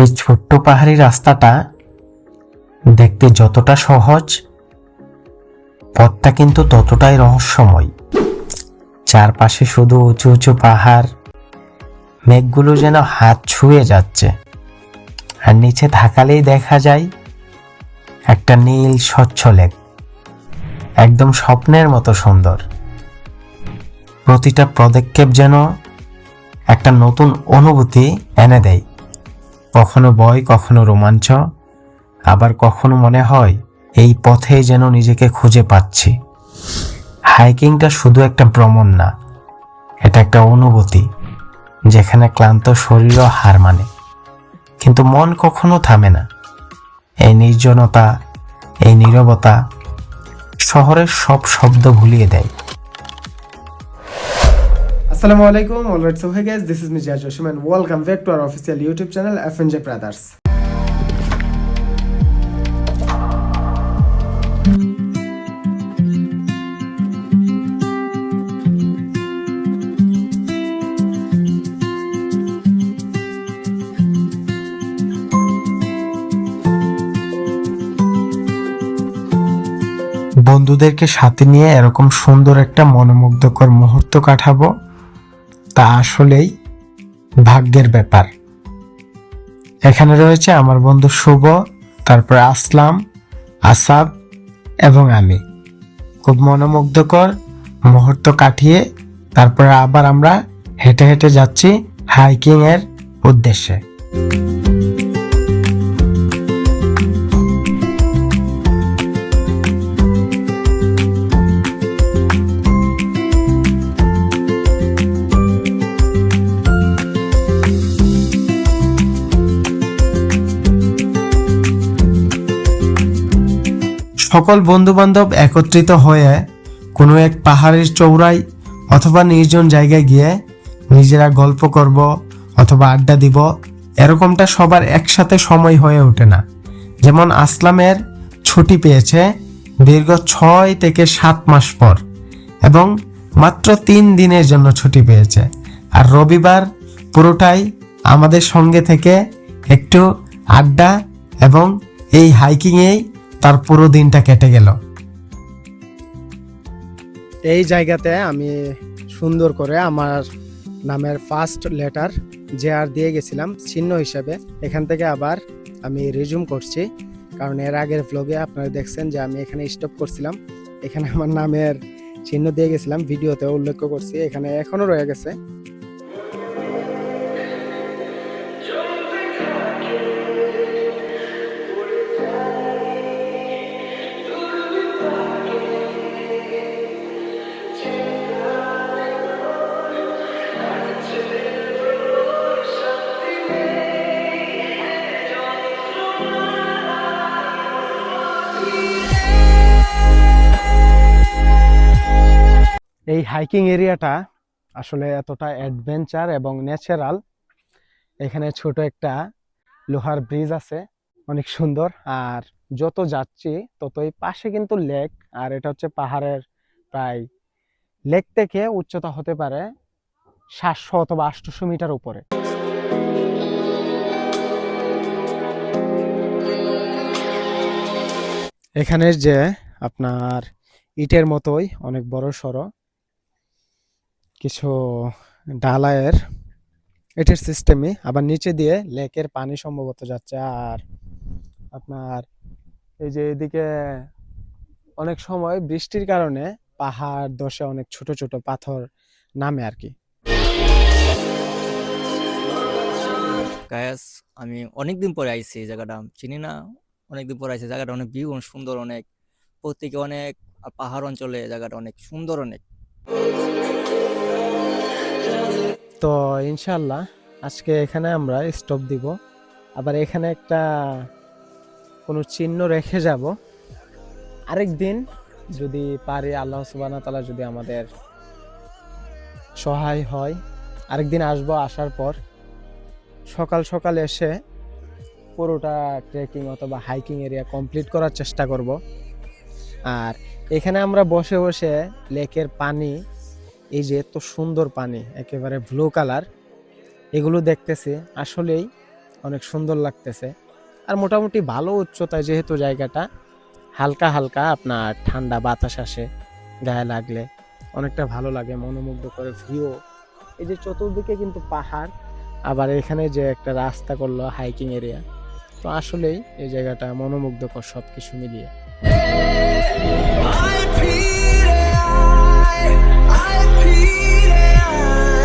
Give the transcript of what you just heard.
এই ছোট্ট পাহাড়ি রাস্তাটা দেখতে যতটা সহজ, পথটা কিন্তু ততটাই রহস্যময়। চারপাশে শুধু উঁচু উঁচু পাহাড়, মেঘগুলো যেন হাত ছুঁয়ে যাচ্ছে। আর নিচে তাকালেই দেখা যায় একটা নীল স্বচ্ছ লেক, একদম স্বপ্নের মতো সুন্দর। প্রতিটা পদক্ষেপ যেন একটা নতুন অনুভূতি এনে দেয়। কখনো ভয়, কখনো রোমাঞ্চ, আবার কখনো মনে হয় এই পথেই যেন নিজেকে খুঁজে পাচ্ছি। হাইকিংটা শুধু একটা ভ্রমণ না, এটা একটা অনুভূতি যেখানে ক্লান্ত শরীরও হার মানে, কিন্তু মন কখনো থামে না। এই নির্জনতা, এই নীরবতা শহরের সব শব্দ ভুলিয়ে দেয়। Assalamu alaikum. Alright, so hey guys, this is me Jay Joshim and welcome back to our official YouTube channel FNJ Brothers. বন্ধুদেরকে সাথে নিয়ে এরকম সুন্দর একটা মনোমুগ্ধকর মুহূর্ত কাটাবো, তা আসলেই ভাগ্যের ব্যাপার। এখানে রয়েছে আমার বন্ধু শুভ, তারপরে আসলাম, আসাব এবং আমি। খুব মনোমুগ্ধকর মুহূর্ত কাটিয়ে তারপরে আবার আমরা হেঁটে হেঁটে যাচ্ছি হাইকিং এর উদ্দেশ্যে। সকল বন্ধুবান্ধব একত্রিত হয়ে কোনো এক পাহাড়ের চৌড়ায় অথবা নির্জন জায়গায় গিয়ে নিজেরা গল্প করব অথবা আড্ডা দিব, এরকমটা সবার একসাথে সময় হয়ে ওঠে না। যেমন আসলামের ছুটি পেয়েছে দীর্ঘ 6 থেকে 7 মাস পর, এবং মাত্র 3 দিনের জন্য ছুটি পেয়েছে। আর রবিবার পুরোটাই আমাদের সঙ্গে থেকে একটু আড্ডা এবং এই হাইকিংয়েই তার পুরো দিনটা কেটে গেল। এই জায়গাতে আমি সুন্দর করে আমার নামের ফার্স্ট লেটার JR দিয়ে গেছিলাম চিহ্ন হিসাবে। এখান থেকে আবার আমি রিজুম করছি, কারণ এর আগের ভ্লগে আপনারা দেখছেন যে আমি এখানে স্টপ করছিলাম, এখানে আমার নামের চিহ্ন দিয়ে গেছিলাম, ভিডিওতে উল্লেখ করছি, এখানে এখনো রয়ে গেছে। এই হাইকিং এরিয়াটা আসলে এতটা অ্যাডভেঞ্চার এবং ন্যাচারাল। এখানে ছোট একটা লোহার ব্রিজ আছে, অনেক সুন্দর। আর যত যাচ্ছি ততই পাশে কিন্তু লেক, আর এটা হচ্ছে পাহাড়ের প্রায় লেক থেকে উচ্চতা হতে পারে 700 অথবা 800 মিটার উপরে। এখানে যে আপনার ইটের মতোই অনেক বড় সড়ো কিছু ঢালাইয়ের ইটের সিস্টেমে, আবার নিচে দিয়ে লেকের পানি সম্ভবত যাচ্ছে। আর আপনার এই যে এদিকে অনেক সময় বৃষ্টির কারণে পাহাড় ধসে অনেক ছোট ছোট পাথর নামে আর কি। গায়াস, আমি অনেকদিন পরে আইছি, এই জায়গাটা চিনি না, অনেকদিন পরে আইছি। জায়গাটা অনেক ভিউ সুন্দর, অনেক প্রত্যেকে অনেক, আর পাহাড় অঞ্চলে জায়গাটা অনেক সুন্দর অনেক। তো ইনশাল্লাহ আজকে এখানে আমরা স্টপ দিব, আবার এখানে একটা কোনো চিহ্ন রেখে যাব। আরেকদিন যদি পারি, আল্লাহ সুবহানাহু ওয়া তাআলা যদি আমাদের সহায় হয়, আরেকদিন আসবো। আসার পর সকাল সকাল এসে পুরোটা ট্রেকিং অথবা হাইকিং এরিয়া কমপ্লিট করার চেষ্টা করব। আর এখানে আমরা বসে বসে লেকের পানি, এই যে এত সুন্দর পানি, একেবারে ব্লু কালার, এগুলো দেখতেছি। আসলেই অনেক সুন্দর লাগতেছে। আর মোটামুটি ভালো উচ্চতায় যেহেতু জায়গাটা, হালকা হালকা আপনার ঠান্ডা বাতাস আসে গায়ে লাগলে, অনেকটা ভালো লাগে, মনোমুগ্ধ করে ভিউ। এই যে চতুর্দিকে কিন্তু পাহাড়, আবার এখানে যে একটা রাস্তা করলো হাইকিং এরিয়া, তো আসলেই এই জায়গাটা মনোমুগ্ধকর সব কিছু মিলিয়ে। I repeat it, I repeat it.